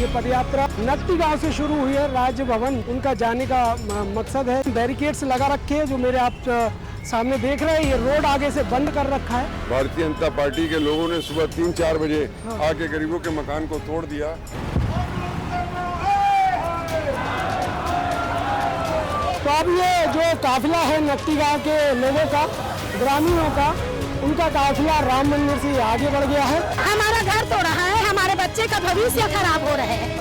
ये पदयात्रा नकटी गांव से शुरू हुई है। राज्य भवन उनका जाने का मकसद है। बैरिकेड्स लगा रखे हैं जो मेरे आप सामने देख रहे हैं। ये रोड आगे से बंद कर रखा है। भारतीय जनता पार्टी के लोगों ने सुबह 3-4 बजे आके गरीबों के मकान को तोड़ दिया। तो अब ये जो काफिला है नकटी गांव के लोगों का, ग्रामीणों का, उनका काफिला राम मंदिर से आगे बढ़ गया है। हमारा घर तो रहा है, हमारे बच्चे का भविष्य खराब हो रहा है।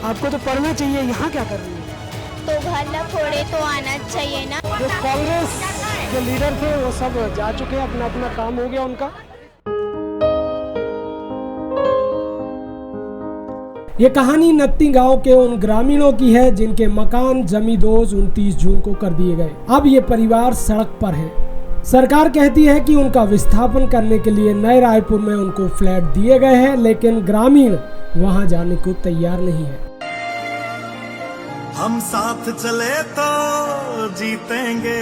आपको तो पढ़ना चाहिए, यहाँ क्या कर रही है? तो घर न फोड़े तो आना चाहिए ना। जो कांग्रेस के लीडर थे वो सब जा चुके हैं, अपना अपना काम हो गया उनका। ये कहानी नकटी गांव के उन ग्रामीणों की है जिनके मकान जमींदोज 29 जून को कर दिए गए। अब ये परिवार सड़क पर है। सरकार कहती है कि उनका विस्थापन करने के लिए नए रायपुर में उनको फ्लैट दिए गए हैं, लेकिन ग्रामीण वहां जाने को तैयार नहीं है। हम साथ चले तो जीतेंगे।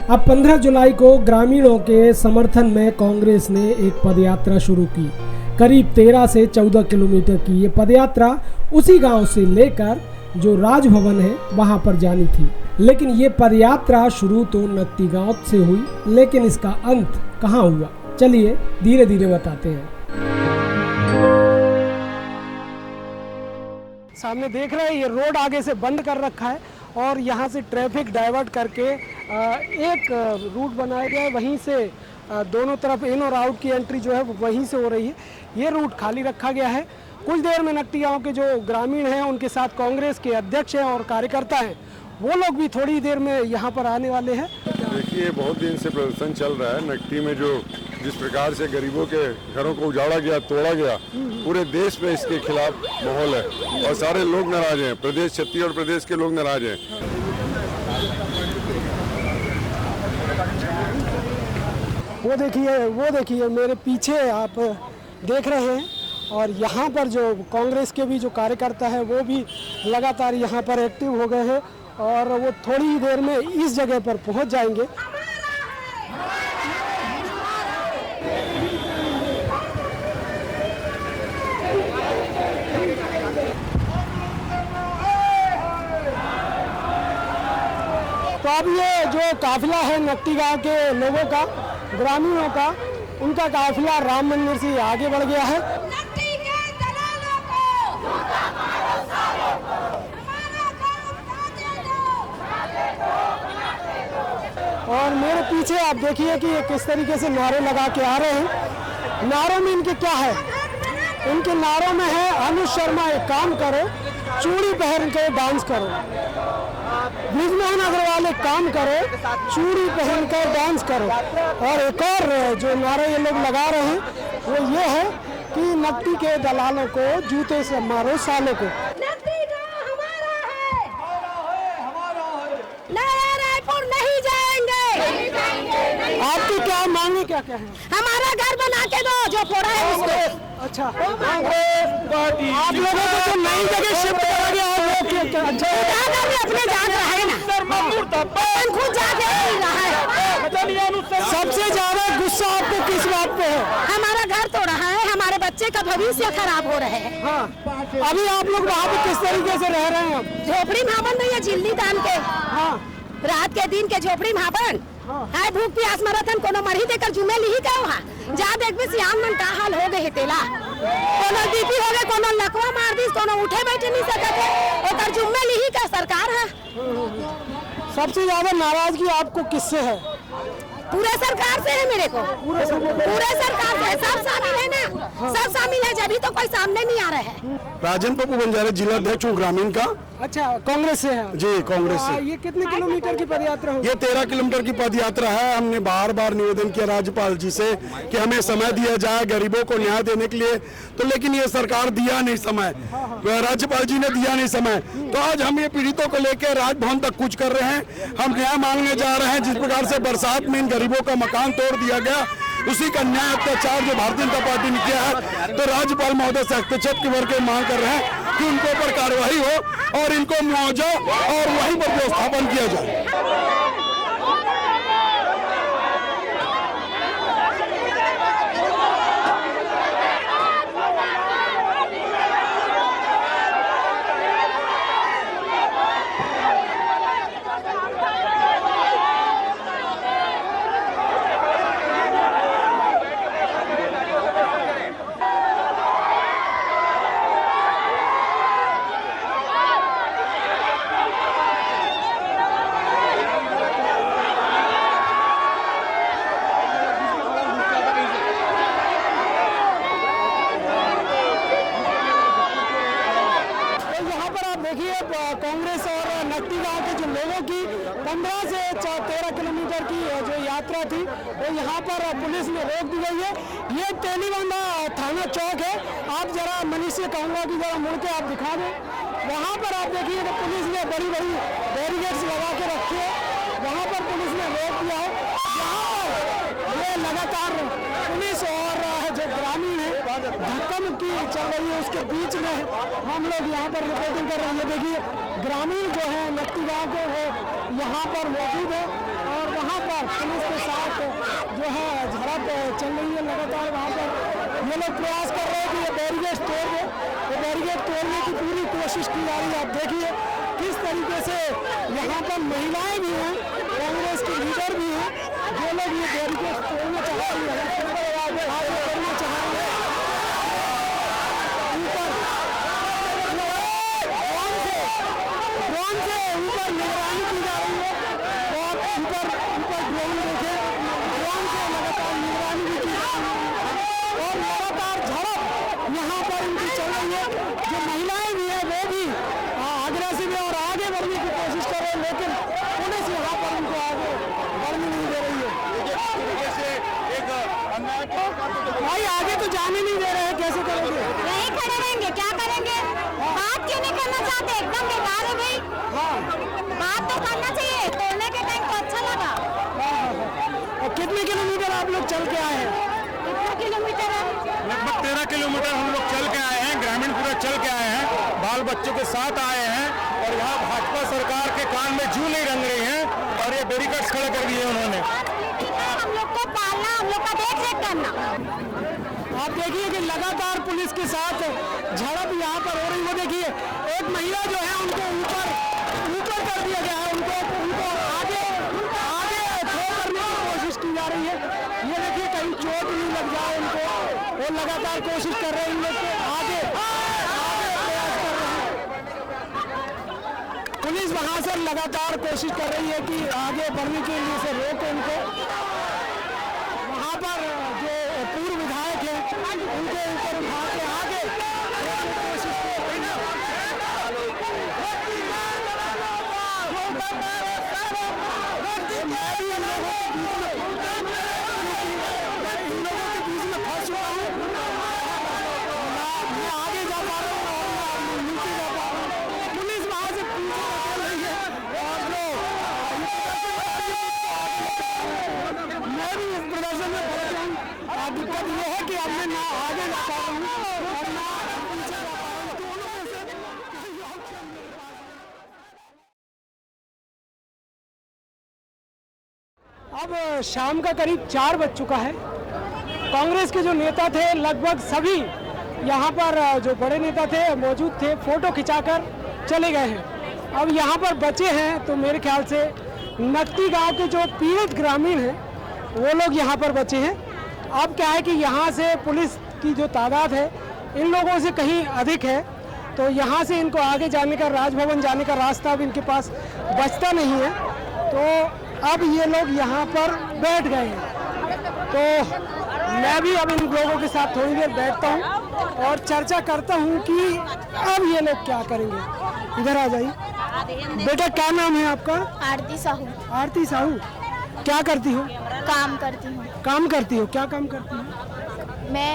अब 15 जुलाई को ग्रामीणों के समर्थन में कांग्रेस ने एक पदयात्रा शुरू की। करीब 13 से 14 किलोमीटर की ये पदयात्रा उसी गांव से लेकर जो राजभवन है वहां पर जानी थी। लेकिन ये पदयात्रा शुरू तो नकटी गांव से हुई, लेकिन इसका अंत कहां हुआ, चलिए धीरे धीरे बताते हैं। सामने देख रहे हैं ये रोड आगे से बंद कर रखा है और यहाँ से ट्रैफिक डाइवर्ट करके एक रूट बनाया गया है। वहीं से दोनों तरफ इन और आउट की एंट्री जो है वो वहीं से हो रही है। ये रूट खाली रखा गया है। कुछ देर में नकटी गांव के जो ग्रामीण हैं, उनके साथ कांग्रेस के अध्यक्ष हैं और कार्यकर्ता हैं, वो लोग भी थोड़ी देर में यहाँ पर आने वाले हैं। देखिए, बहुत दिन से प्रदर्शन चल रहा है नकटी में। जो जिस प्रकार से गरीबों के घरों को उजाड़ा गया, तोड़ा गया, पूरे देश में इसके खिलाफ माहौल है और सारे लोग नाराज हैं। प्रदेश, छत्तीसगढ़ प्रदेश के लोग नाराज हैं। वो देखिए मेरे पीछे आप देख रहे हैं। और यहाँ पर जो कांग्रेस के भी जो कार्यकर्ता है वो भी लगातार यहाँ पर एक्टिव हो गए हैं और वो थोड़ी ही देर में इस जगह पर पहुँच जाएंगे। तो अब ये जो काफिला है नकटी गांव के लोगों का, ग्रामीणों का, उनका काफिला राम मंदिर से आगे बढ़ गया है। और मेरे पीछे आप देखिए कि ये किस तरीके से नारे लगा के आ रहे हैं। नारों में इनके क्या है? इनके नारों में है अनुज शर्मा एक काम करो, चूड़ी पहन के डांस करो। ब्रिजमोहन अग्रवाल एक काम करो, चूड़ी पहन कर डांस करो। और एक और जो नारे ये लोग लगा रहे हैं वो ये है कि नकटी के दलालों को जूते से मारो सालों को। नया रायपुर नहीं जाएंगे। आपकी क्या मांगे क्या है? हमारा घर बना के दो, जो फोड़ा है उसको। अच्छा, आप लोगों को जो नई जगह शिफ्ट करा गया है वो क्या? अच्छा, अपने जान रहा है ना, खुद जाके रहा है। सबसे ज्यादा गुस्सा आपको किस बात पे है? हमारा घर तो रहा है, हमारे बच्चे का भविष्य खराब हो रहा है। हाँ, अभी आप लोग वहाँ पे किस तरीके से रह रहे हैं? झोपड़ी भावन नहीं है, झिल्ली दान के। हाँ, रात के दिन के झोपड़ी भावन है। भूख प्यास मरथन कोनो मरही देकर जुमे लिही का वहाँ जा देख भी सियान मन का हाल हो गए तेला। कोनो बीपी हो गए, कोनो लकवा मार दी, कोनो उठे बैठे नहीं सकते, ओकर जुम्मे लिही का सरकार है। सबसे ज्यादा नाराजगी आपको किससे है? पूरे सरकार से है मेरे को। पूरे सरकार से सब शामिल है ना, सब शामिल है, जब भी तो कोई सामने नहीं आ रहा है। राजन पप्पू बंजारे जिला अध्यक्ष हूँ ग्रामीण का। अच्छा, कांग्रेस से है? जी, कांग्रेस से। ये कितने किलोमीटर की पदयात्रा होगी? ये 13 किलोमीटर की पदयात्रा है। हमने बार बार निवेदन किया राज्यपाल जी से कि हमें समय दिया जाए गरीबों को न्याय देने के लिए, तो लेकिन ये सरकार दिया नहीं समय, राज्यपाल जी ने दिया नहीं समय। तो आज हम ये पीड़ितों को लेकर राजभवन तक कूच कर रहे हैं। हम न्याय मांगने जा रहे हैं। जिस प्रकार से बरसात में इन गरीबों का मकान तोड़ दिया गया, उसी का न्याय अत्याचार जो भारतीय जनता पार्टी ने किया है, तो राज्यपाल महोदय से हस्तक्षेप की वर्ग मांग कर रहे हैं कि उनके ऊपर कार्रवाई हो और इनको मुआवजा और दिया जाए। देखिए कांग्रेस और नकटी गांव के जो लोगों की 15 से 13 किलोमीटर की जो यात्रा थी वो यहाँ पर पुलिस ने रोक दी गई है। ये तेलीबांधा थाना चौक है। आप जरा मनीष से कहूँगा कि जरा मुड़ के आप दिखा दें। वहाँ पर आप देखिए कि पुलिस ने बड़ी बड़ी बैरिकेड्स लगा के रखी है। वहाँ पर पुलिस ने रोक दिया है। यहाँ पर ये लगातार पुलिस और जो ग्रामीण है धक्का मुक्की चल रही है, उसके बीच में हम लोग यहाँ पर रिपोर्टिंग कर रहे हैं। देखिए ग्रामीण जो है नकटी गांव के वो यहाँ पर मौजूद है और वहाँ पर पुलिस के साथ जो है झड़प चल रही है लगातार। वहाँ पर ये लोग प्रयास कर रहे हैं कि ये बैरिकेड तोड़ दे, तो बैरिकेड तोड़ने की पूरी कोशिश की जा रही है। आप देखिए किस तरीके से यहाँ पर महिलाएं भी हैं, कांग्रेस के लीडर भी हैं, जो लोग ये बैरिकेड तोड़ना चाह रही है, करना चाह रही है। ड्रोन से ऊपर निगरानी की जा रही है। बहुत ऊपर ड्रोन देखे, ड्रोन से लगातार निगरानी भी की जा रही है और लगातार झड़प यहाँ पर इनकी चल रही है। जो महिलाएं भी है वो भी अग्रेसिव है और आगे बढ़ने की कोशिश कर रहे हैं, लेकिन पुलिस यहाँ पर उनको आगे बढ़ने नहीं दे रही है। भाई आगे तो जाने नहीं दे रहे हैं, कैसे करेंगे? यहीं खड़े रहेंगे, क्या करेंगे? बात क्यों नहीं करना चाहते? एकदम बेकार है भाई। हाँ बात तो करना चाहिए। तोड़ने के टाइम तो अच्छा लगा। और कितने किलोमीटर आप लोग चल के आए हैं? कितना किलोमीटर है? लगभग 13 किलोमीटर हम लोग चल के आए हैं। ग्रामीण पूरा चल के आए हैं, बाल बच्चों के साथ आए हैं और यहाँ भाजपा सरकार के कान में जू नहीं रंग रही है और ये बैरिकेड्स खड़े कर दिए उन्होंने। हम लोग को पालना, हम लोग का देख रेख करना। आप देखिए कि लगातार पुलिस के साथ झड़प यहाँ पर हो रही है। वो देखिए एक महिला जो है उनको ऊपर कर दिया गया है, उनको आगे थ्रो करने की कोशिश की जा रही है। ये देखिए कहीं चोट नहीं लग जाए उनको, वो लगातार कोशिश कर रहे हैं इन लोग को आगे प्रयास कर रहे हैं। पुलिस वहाँ से लगातार कोशिश कर रही है कि आगे बढ़ने के लिए से रोके उनको। वहाँ पर जो पूर्व विधायक है उनके ऊपर उठा के आगे कोशिश कर रही है। इन लोगों के बीच में फंस हुआ हूँ, मैं आगे जा पा रहा हूँ और नीचे जा पा रहा हूँ। पुलिस वहाँ से पीछे निकल रही है और मैं भी इस प्रदर्शन में पहुंचा हूँ। दिक्कत ये है कि अब मैं ना आगे जा पा रहा हूँ और ना पीछे जा पा रहा हूँ। दोनों में से कोई ऑप्शन नहीं है। अब शाम का करीब 4 बज चुका है। कांग्रेस के जो नेता थे लगभग सभी यहाँ पर जो बड़े नेता थे मौजूद थे, फोटो खिंचाकर चले गए हैं। अब यहाँ पर बचे हैं तो मेरे ख्याल से नकटी गांव के जो पीड़ित ग्रामीण हैं वो लोग यहाँ पर बचे हैं। अब क्या है कि यहाँ से पुलिस की जो तादाद है इन लोगों से कहीं अधिक है, तो यहाँ से इनको आगे जाने का, राजभवन जाने का रास्ता अब इनके पास बचता नहीं है। तो अब ये लोग यहाँ पर बैठ गए हैं। तो मैं भी अब इन लोगों के साथ थोड़ी देर बैठता हूँ और चर्चा करता हूँ कि अब ये लोग क्या करेंगे। इधर आ जाइए। बेटा क्या नाम है आपका? आरती साहू। आरती साहू, क्या करती हो? काम करती हूँ। काम करती हो? क्या काम करती हो? मैं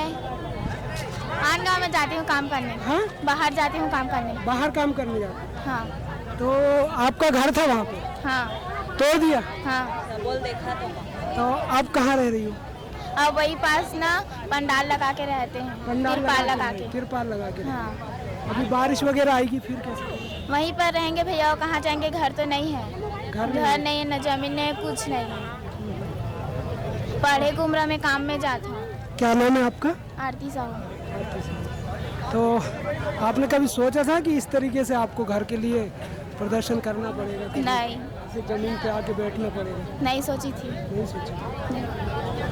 आन गाँव में जाती हूँ काम करने। हाँ? बाहर जाती हूँ काम करने। बाहर काम करने जाती हो? हाँ। तो आपका घर था वहाँ पे? हाँ। तोड़ दिया? हाँ। तो आप कहाँ रह रही हो? अब वही पास ना पंडाल लगा के रहते हैं। पंडाल तिरपाल लगा के। तिरपाल लगा के। हाँ। अभी बारिश वगैरह आएगी फिर कैसे? वहीं पर रहेंगे भैया, और कहाँ जाएंगे? घर तो नहीं है, घर नहीं है, न जमीन नहीं है, कुछ नहीं है। पढ़े के उम्र में काम में जाता हूँ। क्या नाम है आपका? आरती साहू। तो आपने कभी सोचा था कि इस तरीके से आपको घर के लिए प्रदर्शन करना पड़ेगा? नहीं, ऐसे जमीन पे आके बैठना पड़ेगा? नहीं सोची थी। नहीं सोचा।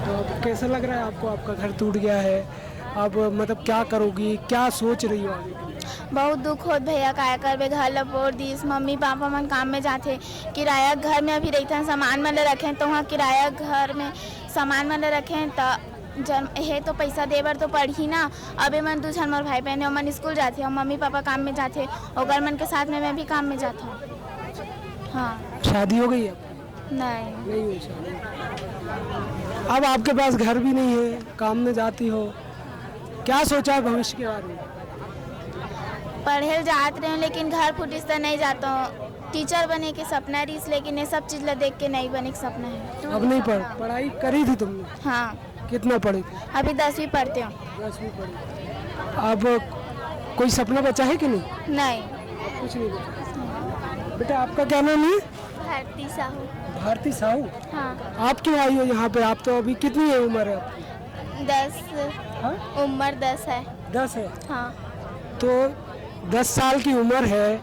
तो अब कैसा लग रहा है आपको? आपका घर टूट गया है, अब मतलब क्या करोगी, क्या सोच रही हो आगे? बहुत दुख होत भैया, काय करबे, घर ला फोड़ दीस। मम्मी पापा मन काम में जाते, किराया घर में अभी रहते, सामान मन रखें तो वहाँ किराया घर में सामान मन रखें तो जन है तो पैसा दे बर तो पड़ी ना। अबे मन 2 जन मोर भाई बहन है, मन स्कूल जाते और मम्मी पापा काम में जाते, और घर मन के साथ में मैं भी काम में जाता हूँ। हाँ। शादी हो गई है? नहीं हुई शादी। अब आपके पास घर भी नहीं है, काम में जाती हो, क्या सोचा है भविष्य के बारे में? पढ़े जात रहे लेकिन घर फुटिस तो नहीं जाता हूँ। टीचर बने के सपना रही, लेकिन ये सब चीज ला देख के नहीं बने के सपना है। अब नहीं पढ़ाई करी थी तुमने? हाँ। कितना पढ़ी थी? अभी 10वीं पढ़ते हूँ। 10वीं पढ़ी। अब कोई सपना बचा है कि नहीं? नहीं, कुछ नहीं बचा। बेटा आपका क्या नाम है? भारती साहू। भारती साहू। हाँ। आप क्यों आई हो यहाँ पे? आप तो अभी कितनी है उम्र है आपकी? 10। हाँ? उम्र 10 है। 10 है? हाँ। तो 10 साल की उम्र है,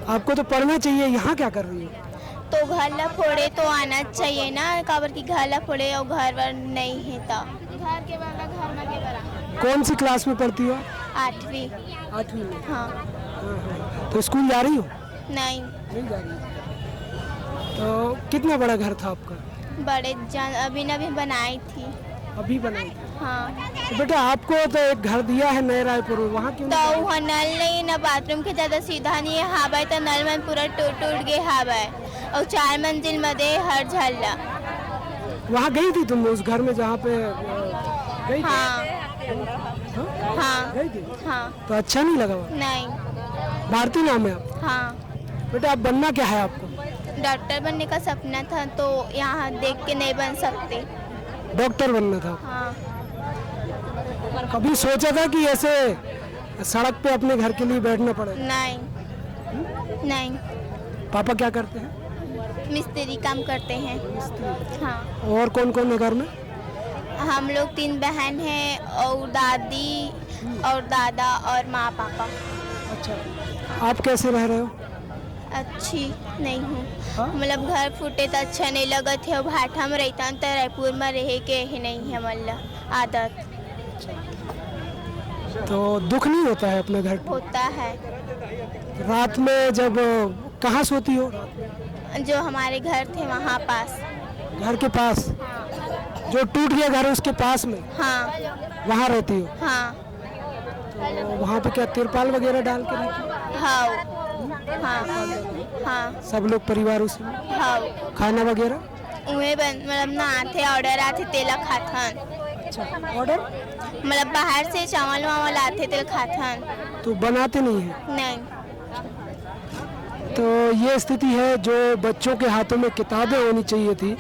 आपको तो पढ़ना चाहिए, यहाँ क्या कर रही हो? तो घर ला फोड़े तो आना चाहिए ना, काबर की घर ला फोड़े और घर वर नहीं है तो घर के बरा घर में के बरा। कौन सी क्लास में पढ़ती हो? 8वीं। 8वीं में? हाँ। तो स्कूल जा रही हो? नहीं जा रही। तो कितना बड़ा घर था आपका? बड़े जान अभी न भी बनाई थी। अभी बनाई थी? हाँ। तो बेटा आपको तो एक घर दिया है नए रायपुर में, वहाँ क्यों तो नहीं? वहाँ नल नहीं ना, बाथरूम के ज्यादा सीधा नहीं है हाबाई, तो नल मन पूरा टूट गए हाबाई, और 4 मंजिल में दे हर झल्ला। वहाँ गई थी तुम उस घर में जहाँ पे गई थी? हाँ। हाँ। गई थी? हाँ। तो अच्छा नहीं लगा वहाँ? नहीं। भारती नाम है आपका? हाँ। बेटा अब बनना क्या है आपको? डॉक्टर बनने का सपना था, तो यहाँ देख के नहीं बन सकते। डॉक्टर बनना था? हाँ। कभी सोचा था कि ऐसे सड़क पे अपने घर के लिए बैठना पड़ेगा? नहीं। पापा क्या करते हैं? मिस्त्री काम करते हैं। हाँ। और कौन कौन है घर में? हम लोग 3 बहन हैं, और दादी और दादा और माँ पापा। अच्छा। आप कैसे रह रहे हो? अच्छी नहीं हूँ। हाँ? मतलब घर फूटे तो अच्छा नहीं लगा थे, और भाटा में रहता तो रायपुर में रह के ही नहीं है मतलब आदत। तो दुख नहीं होता है अपने घर पे? होता है। रात में जब कहाँ सोती हो? जो हमारे घर थे वहाँ पास। घर के पास? जो टूट गया घर उसके पास में? हाँ। वहाँ रहती हो? हाँ। तो वहाँ पे क्या तिरपाल वगैरह डाल के रहती हो? हाँ। हाँ। हाँ। सब लोग परिवार उसी में? हाँ। खाना वगैरह? उन्हें मतलब ना आते ऑर्डर आते तेला खाथन। अच्छा। ऑर्डर मतलब बाहर से चावल वावल आते तेल खाथन। तो बनाते नहीं है? नहीं। तो ये स्थिति है। जो बच्चों के हाथों में किताबें होनी चाहिए थी,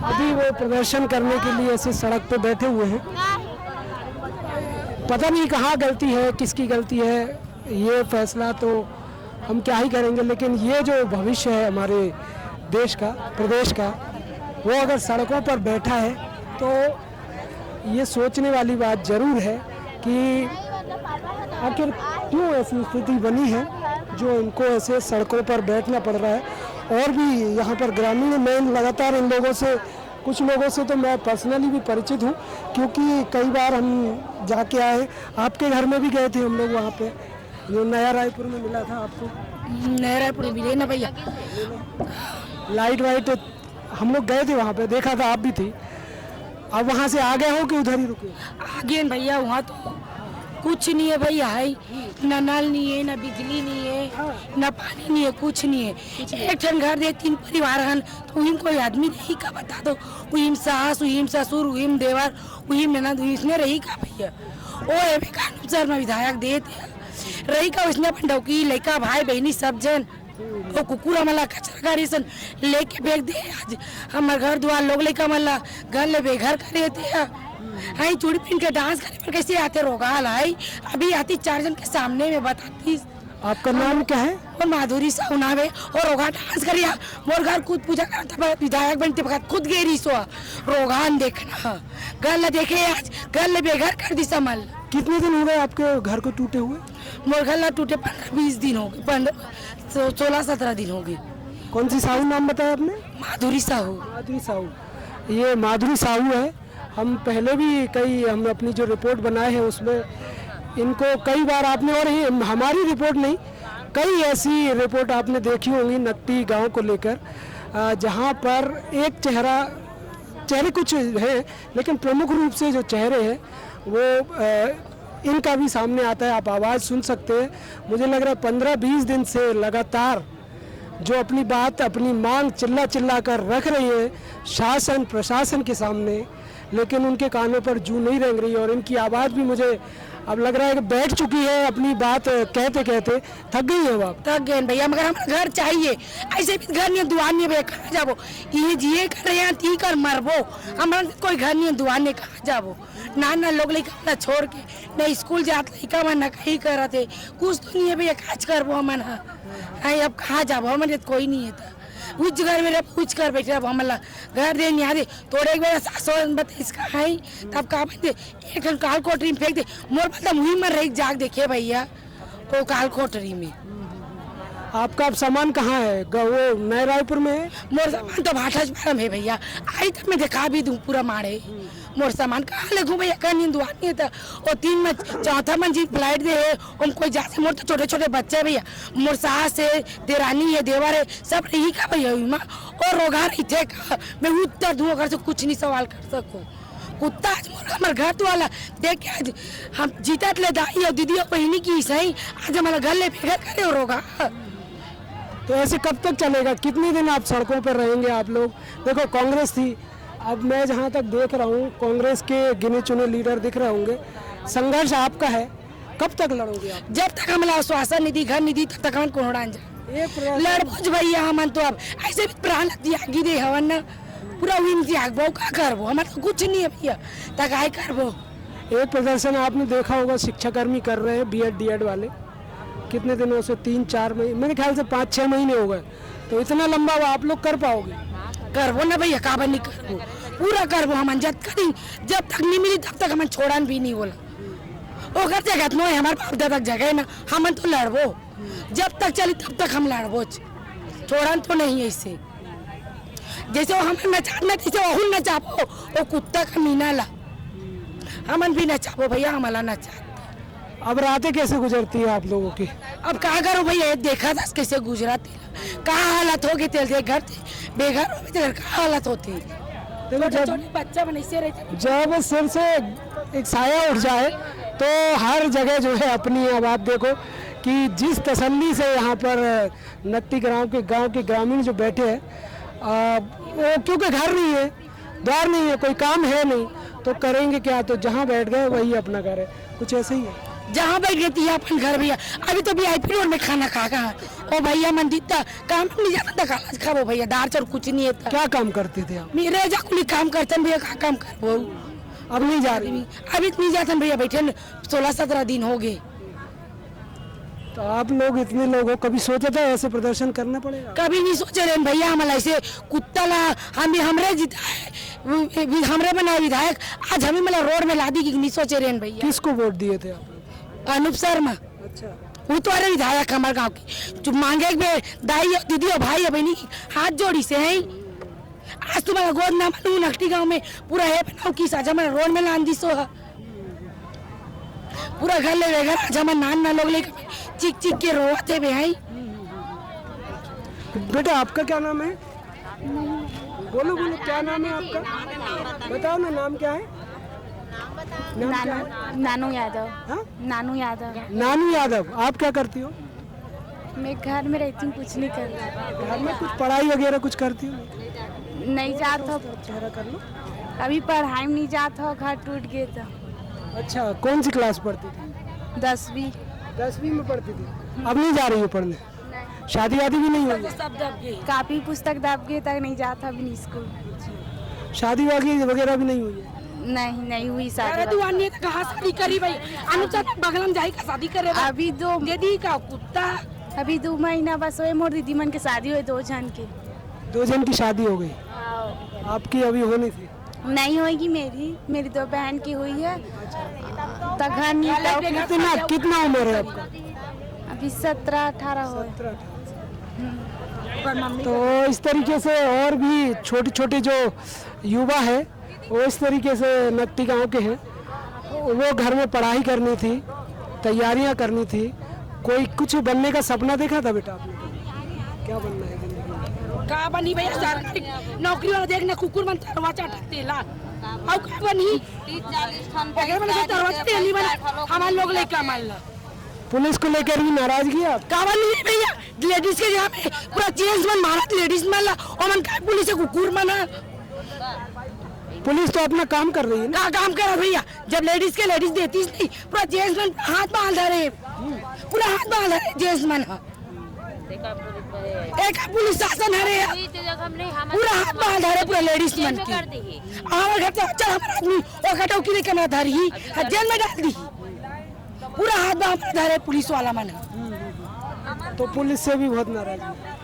अभी वो प्रदर्शन करने के लिए ऐसे सड़क पे बैठे हुए हैं। पता नहीं कहाँ गलती है, किसकी गलती है, ये फैसला तो हम क्या ही करेंगे, लेकिन ये जो भविष्य है हमारे देश का, प्रदेश का, वो अगर सड़कों पर बैठा है तो ये सोचने वाली बात जरूर है कि आखिर क्यों ऐसी स्थिति बनी है जो इनको ऐसे सड़कों पर बैठना पड़ रहा है। और भी यहाँ पर ग्रामीण, मैं लगातार इन लोगों से, कुछ लोगों से तो मैं पर्सनली भी परिचित हूँ, क्योंकि कई बार हम जाके आए, आपके घर में भी गए थे हम लोग वहाँ पे, जो नया रायपुर में मिला था आपको। नया रायपुर में मिले ना भैया, लाइट वाइट हम लोग गए थे वहाँ पे, देखा था आप भी थी। अब वहाँ से आ गए हो कि उधर ही रुके? आगे भैया वहाँ तो कुछ नहीं है भैया, है ना नल नहीं है, ना बिजली नहीं है, ना पानी नहीं है, कुछ नहीं है। एक ठन घर दे 3 परिवार हन, तो उहिम कोई आदमी रही का बता दो? उहिम सास, उहिम ससुर, उहिम देवर, उहिम ननद, उसने रही का भैया? ओ एवं कानून सर में विधायक देते रही का, उसने अपन डौकी लड़का भाई बहनी सब जन वो कुकुरा मला कचरा गाड़ी सन लेके फेंक दे। आज हमारे घर द्वार लोग लेकर मला घर ले बेघर कर देते हैं। हाई चूड़ी पहन के डांस करे पर कैसे आते रोगाल? हाई अभी आती 4 जन के सामने में बताती आपका नाम क्या है? और माधुरी साहू नावे और रोगा डांस करिया मोर घर खुद पूजा करता विधायक बनते वक्त खुद गेरी सो रोगान देखना गल देखे आज गल बेघर कर दी समल। कितने दिन हो गए आपके घर को टूटे हुए? मोर घर टूटे 15-20 दिन हो गए, 16-17 दिन हो गए। कौन सी साहू नाम बताया आपने? माधुरी साहू। माधुरी साहू, ये माधुरी साहू है। हम पहले भी हम अपनी जो रिपोर्ट बनाए हैं उसमें इनको कई बार आपने, और ये हमारी रिपोर्ट नहीं, कई ऐसी रिपोर्ट आपने देखी होंगी नकटी गांव को लेकर, जहां पर एक चेहरे कुछ हैं लेकिन प्रमुख रूप से जो चेहरे हैं वो इनका भी सामने आता है। आप आवाज़ सुन सकते हैं। मुझे लग रहा है 15-20 दिन से लगातार जो अपनी बात, अपनी मांग चिल्ला कर रख रही है शासन प्रशासन के सामने, लेकिन उनके कानों पर जू नहीं रेंग रही और इनकी आवाज़ भी मुझे अब लग रहा है कि बैठ चुकी है। अपनी बात कहते कहते थक गई है। आप थक गए भैया, मगर हमारा घर चाहिए। ऐसे भी घर नहीं, दुआन नहीं भैया, कहाँ जाबो? ये जिए कर रहे हैं, ती कर मरबो। हमारा कोई घर नहीं, दुआन नहीं, कहाँ जाबो? ना लोग लड़का छोड़ के न स्कूल जाते लड़का मन न कहीं करते, कुछ तो नहीं है भैया, काज करबो हमन। अब कहाँ जाबो? हमारे कोई नहीं है। उस घर में पूछ कर बैठे, अब हमारा घर दे नहीं दे तोड़े एक बार सासो बता इसका है तब कहा दे एक काल कोठरी में फेंक दे। मोर बता मुही में रही जाग देखे भैया वो काल कोठरी में। आपका अब सामान कहाँ है? वो नए रायपुर में है? मोर सामान तो भाटा में है भैया, आई तक मैं दिखा भी दूं पूरा मारे। मोर सामान कहाँ लगू भैया, कहीं नींद नहीं है। और 3 में 4था मंजिल फ्लाइट दे है, हम कोई जाते मोर तो छोटे छोटे बच्चे भैया, मोर सास है, देरानी है, देवर है, सब रही का भैया माँ और रोगा रही थे का मैं उत्तर दूँ अगर से कुछ नहीं सवाल कर सकूँ। कुत्ता आज मोर हमारे घर तो वाला देख के आज हम जीता ले दाई और दीदी और बहनी की सही आज हमारा घर ले फिर करे और रोगा। तो ऐसे कब तक चलेगा? कितने दिन आप सड़कों पर रहेंगे आप लोग? देखो कांग्रेस थी, अब मैं जहाँ तक देख रहा हूँ कांग्रेस के गिने चुने लीडर दिख रहे होंगे। संघर्ष आपका है, कब तक लड़ोगे आप? जब तक हमारा आश्वासन निधि घर निधि तब तक हम कोहड़ान जा लड़बोज भैया हमन तो अब ऐसे भी प्राण त्यागी दे हवन ना पूरा विन त्यागबो का करबो, हमारा तो कुछ नहीं है भैया तक आए करबो। एक प्रदर्शन आपने देखा होगा शिक्षाकर्मी कर रहे हैं, बीएड डीएड वाले, कितने दिनों से 3-4 महीने, मेरे ख्याल से 5-6 महीने हो गए। तो इतना लंबा आप लोग कर पाओगे? करबो ना भैया, काबर नहीं करबो, पूरा करबो हम। जब तक नहीं मिली तब तक हम छोड़न भी नहीं बोला। ओकर जगह नो हमारे बाप दादा जगह ना, हम तो लड़बो जब तक चली तब तक हम लड़बो, छोड़न तो नहीं। ऐसे जैसे वो हमें नचाना जैसे वह नचाबो, वो कुत्ता का मीना ला हमन भी नचाबो भैया, हमारा नचा। अब रातें कैसे गुजरती है आप लोगों की? अब कहाँ करो भैया, देखा था कैसे गुजराती कहाँ हालत हो गई थे, घर बेघर हो गए, कहाँ हालत होती। बच्चा बने से रहते, जब सिर से एक साया उठ जाए तो हर जगह जो है अपनी। अब आप देखो कि जिस तसल्ली से यहाँ पर नकटी गांव के ग्रामीण जो बैठे हैं, वो क्योंकि घर नहीं है, द्वार नहीं है, कोई काम है नहीं, तो करेंगे क्या? तो जहाँ बैठ गए वही अपना घर है, कुछ ऐसे ही है। जहाँ बैठ गई थी अपन घर भैया, अभी तो VIP रोड में खाना खा ओ भैया मंदिर था काम नहीं जाता था, खाना खाओ भैया, दाल चावल कुछ नहीं है। क्या काम करते थे आप? मेरे जा कुली काम करते भैया, क्या काम कर अब नहीं जा रही? अभी नहीं जाते भैया, बैठे 16-17 दिन हो गए। तो आप लोग इतने लोग हो, कभी सोचा था ऐसे प्रदर्शन करना पड़ेगा? कभी नहीं सोचे रहे भैया, हमारा ऐसे कुत्ता ला हम हमरे जीता है, हमरे बना विधायक, आज हमें मतलब रोड में ला दी कि नहीं सोचे रहे भैया। किसको वोट दिए थे आप? अनूप शर्मा। अच्छा, वो तो अरे विधायक हमारे गांव की, जो मांगे दाई और दीदी और भाई और बहनी हाथ जोड़ी से है। आज तुम्हारा गोद ना मालूम नकटी गांव में पूरा है बनाओ की साजा मैं रोड में लान दी सो पूरा घर ले गए, आज हमारे नान लोग ले चिक के रोते भी हैं। बेटा आपका क्या नाम है? बोलो क्या नाम है आपका? बताओ ना, नाम क्या है? नानू यादव। हाँ? नानू यादव। नानू यादव। आप क्या करती हो? मैं घर में रहती हूँ, कुछ नहीं कर रही। घर में कुछ पढ़ाई वगैरह कुछ करती हो? नहीं जात हो, चेहरा कर लो। अभी पढ़ाई में नहीं जात हो, घर टूट गए तो। अच्छा, कौन सी क्लास पढ़ती थी? 10वीं। 10वीं में पढ़ती थी, अब नहीं जा रही हो पढ़ने? शादी वादी भी नहीं हुई? सब दब गए, कापी पुस्तक दब गए तक नहीं जाता अभी स्कूल। शादी वादी वगैरह भी नहीं हुई है? नहीं हुई शादी। अरे दुआनी तो कहाँ शादी करी भाई, अनुचा बगल में जाई का शादी करे। अभी दो दीदी का कुत्ता अभी 2 महीना बस हुए मोर दीदी मन के शादी हुए 2 जन की। 2 जन की शादी हो गई, आपकी अभी होनी थी? नहीं होगी, मेरी 2 बहन की हुई है। तो घर नहीं। कितना उम्र है आपका? अभी 17-18 हो। तो इस तरीके से और भी छोटे छोटे जो युवा है वो इस तरीके से नकटी गांव के हैं, वो घर में पढ़ाई करनी थी, तैयारियां करनी थी। कोई कुछ बनने का सपना देखा था बेटा आपने? क्या बनना है जिंदगी में? का बनी भैया सरकारी नौकरी वाला देखने कुकुर मन तरवा चाटते ला और का बनी 30-40 बना तरवा तेली बना हमारे लोग लेके मान ला। पुलिस को लेकर भी नाराजगी है? का बनी भैया लेडीज के यहाँ पे पूरा जेंट्स मन मारा, लेडीज मान ला और मन का पुलिस से कुकुर मना। पुलिस तो अपना काम कर रही है ना? का काम कर रहा भैया, जब लेडीज के लेडीज देती नहीं, पूरा जेंट्स मन हाथ बांध रहे, पूरा हाथ बांध रहे जेंट्स मन। एक पुलिस शासन है पूरा हाथ बांध रहे पूरा लेडीज मन की। हमारे घर से अच्छा हमारा आदमी और कटौकी नहीं करना धर ही जेल में डाल दी, पूरा हाथ बांध रहे पुलिस वाला मन। तो पुलिस से भी बहुत नाराज है।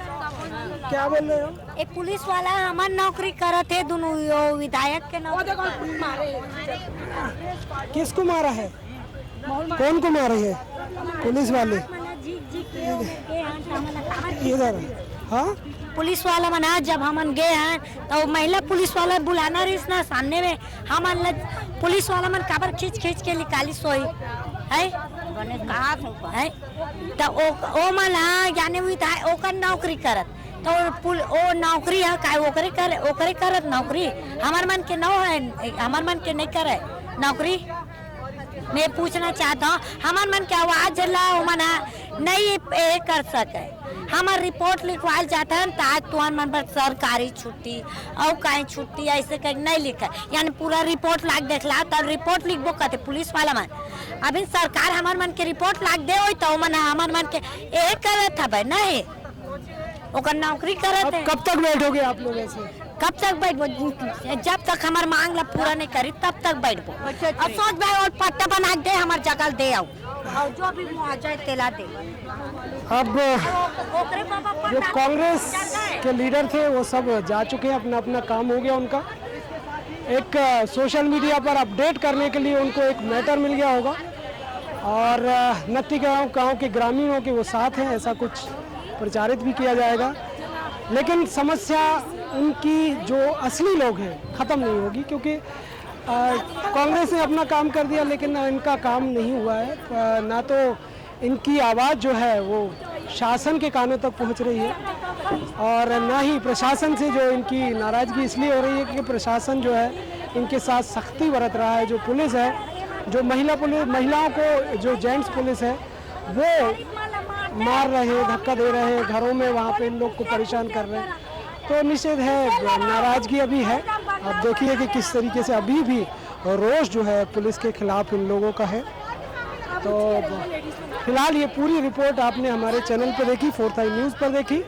क्या बोल रहे हो? एक पुलिस वाला हमार नौकरी करत है, दोनों विधायक के नौकरी। किसको मारा है? कौन को मारे है? पुलिस वाले इधर? हाँ, पुलिस वाला मना जब हम गए हैं तो महिला पुलिस वाला बुलाना रही ना सामने में, हम पुलिस वाला मन काबर खींच के निकाली सोई है है तो ओ मला यानी ओकर नौकरी करत, तो ओ नौकरी है का ओकरे करत नौकरी। हमार मन के न है, हमार मन के नहीं करे नौकरी। मैं पूछना चाहता हूँ, हमार मन के आवाज लाओ मना नहीं कर सके। हमार रिपोर्ट लिखवाल जाता है तो आज तुहार मन पर सरकारी छुट्टी और कहीं छुट्टी ऐसे कहीं नहीं लिखा, यानी पूरा रिपोर्ट लाग देखला तो रिपोर्ट लिखबो कहते पुलिस वाला मन। अभी सरकार हमार मन के रिपोर्ट लाग दे हो तो मन हमार मन के एक करत था भाई नहीं ओकर नौकरी करत है। कब तक बैठोगे आप लोग ऐसे? कब तक बैठबो? जब तक हमार मांग ला पूरा नहीं करी तब तक बैठबो। अब सोच भाई और पट्टा बना दे हमार जगह दे आओ और जो भी मुआवजा तेला दे। अब जो कांग्रेस के लीडर थे वो सब जा चुके हैं, अपना अपना काम हो गया उनका। एक सोशल मीडिया पर अपडेट करने के लिए उनको एक मैटर मिल गया होगा और नत्ती गांव के ग्रामीणों के वो साथ हैं, ऐसा कुछ प्रचारित भी किया जाएगा। लेकिन समस्या उनकी जो असली लोग हैं ख़त्म नहीं होगी, क्योंकि कांग्रेस ने अपना काम कर दिया लेकिन इनका काम नहीं हुआ है। ना तो इनकी आवाज़ जो है वो शासन के कानों तक पहुंच रही है और ना ही प्रशासन से जो इनकी नाराज़गी इसलिए हो रही है कि प्रशासन जो है इनके साथ सख्ती बरत रहा है। जो पुलिस है, जो महिलाओं को जो जेंट्स पुलिस है वो मार रहे हैं, धक्का दे रहे हैं, घरों में वहाँ पे इन लोग को परेशान कर रहे हैं। तो निश्चित है नाराज़गी अभी है। अब देखिए कि किस तरीके से अभी भी रोष जो है पुलिस के खिलाफ इन लोगों का है। तो फिलहाल ये पूरी रिपोर्ट आपने हमारे चैनल पर देखी, 4th आई न्यूज़ पर देखी।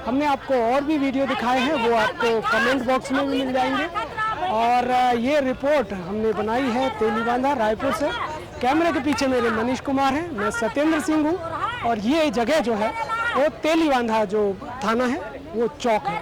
हमने आपको और भी वीडियो दिखाए हैं, वो आपको कमेंट बॉक्स में भी मिल जाएंगे। और ये रिपोर्ट हमने बनाई है तेलीबांधा रायपुर से। कैमरे के पीछे मेरे मनीष कुमार हैं, मैं सत्येंद्र सिंह हूँ और ये जगह जो है वो तेलीबांधा जो थाना है वो चौक है।